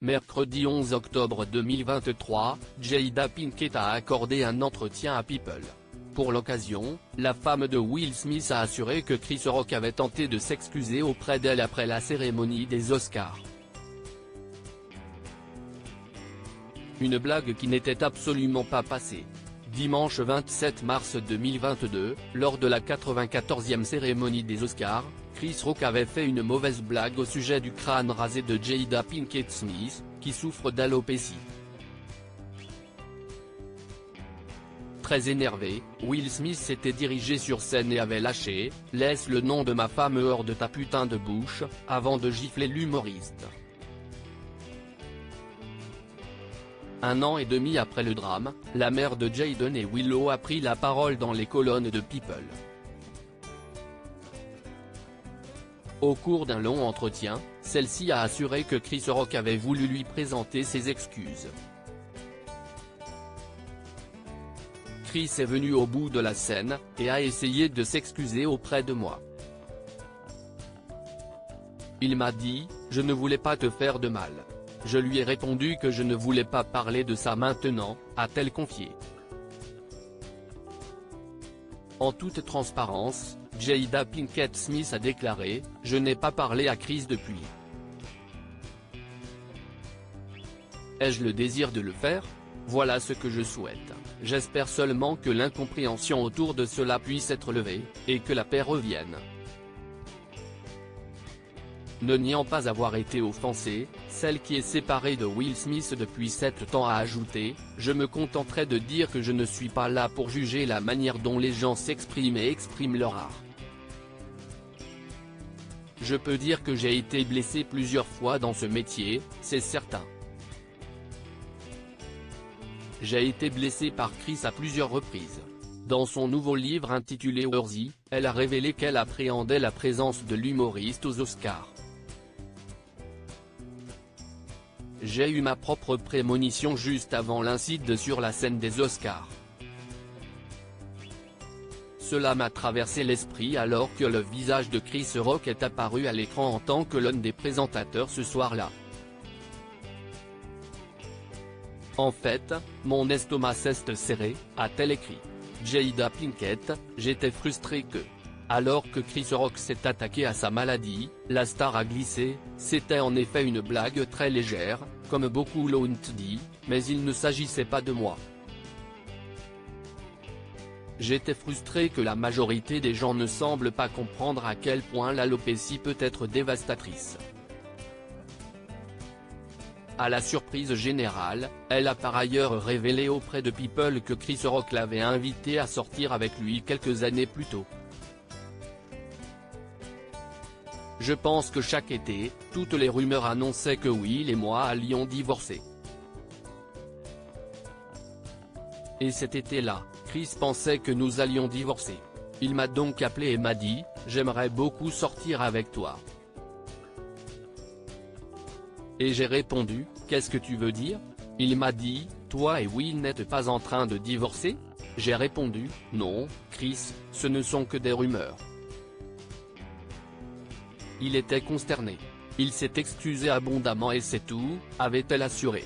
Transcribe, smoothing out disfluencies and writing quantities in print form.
Mercredi 11 octobre 2023, Jada Pinkett a accordé un entretien à People. Pour l'occasion, la femme de Will Smith a assuré que Chris Rock avait tenté de s'excuser auprès d'elle après la cérémonie des Oscars. Une blague qui n'était absolument pas passée. Dimanche 27 mars 2022, lors de la 94e cérémonie des Oscars, Chris Rock avait fait une mauvaise blague au sujet du crâne rasé de Jada Pinkett Smith, qui souffre d'alopécie. Très énervé, Will Smith s'était dirigé sur scène et avait lâché « Laisse le nom de ma femme hors de ta putain de bouche » avant de gifler l'humoriste. Un an et demi après le drame, la mère de Jaden et Willow a pris la parole dans les colonnes de People. Au cours d'un long entretien, celle-ci a assuré que Chris Rock avait voulu lui présenter ses excuses. Chris est venu au bout de la scène, et a essayé de s'excuser auprès de moi. Il m'a dit « Je ne voulais pas te faire de mal. Je lui ai répondu que je ne voulais pas parler de ça maintenant », a-t-elle confié. En toute transparence, Jada Pinkett Smith a déclaré « Je n'ai pas parlé à Chris depuis. Ai-je le désir de le faire? Voilà ce que je souhaite. J'espère seulement que l'incompréhension autour de cela puisse être levée, et que la paix revienne. » Ne niant pas avoir été offensée, celle qui est séparée de Will Smith depuis 7 ans a ajouté « Je me contenterai de dire que je ne suis pas là pour juger la manière dont les gens s'expriment et expriment leur art. Je peux dire que j'ai été blessée plusieurs fois dans ce métier, c'est certain. J'ai été blessée par Chris à plusieurs reprises. » Dans son nouveau livre intitulé Worthy, elle a révélé qu'elle appréhendait la présence de l'humoriste aux Oscars. J'ai eu ma propre prémonition juste avant l'incident sur la scène des Oscars. Cela m'a traversé l'esprit alors que le visage de Chris Rock est apparu à l'écran en tant que l'un des présentateurs ce soir-là. En fait, mon estomac s'est serré, a-t-elle écrit. Jada Pinkett, j'étais frustrée que, alors que Chris Rock s'est attaqué à sa maladie, la star a glissé, c'était en effet une blague très légère, comme beaucoup l'ont dit, mais il ne s'agissait pas de moi. J'étais frustrée que la majorité des gens ne semblent pas comprendre à quel point l'alopécie peut être dévastatrice. À la surprise générale, elle a par ailleurs révélé auprès de People que Chris Rock l'avait invité à sortir avec lui quelques années plus tôt. Je pense que chaque été, toutes les rumeurs annonçaient que Will et moi allions divorcer. Et cet été-là, Chris pensait que nous allions divorcer. Il m'a donc appelé et m'a dit « J'aimerais beaucoup sortir avec toi. » Et j'ai répondu « Qu'est-ce que tu veux dire ?» Il m'a dit « Toi et Will n'êtes pas en train de divorcer ?» J'ai répondu « Non, Chris, ce ne sont que des rumeurs. » Il était consterné. Il s'est excusé abondamment et c'est tout, avait-elle assuré.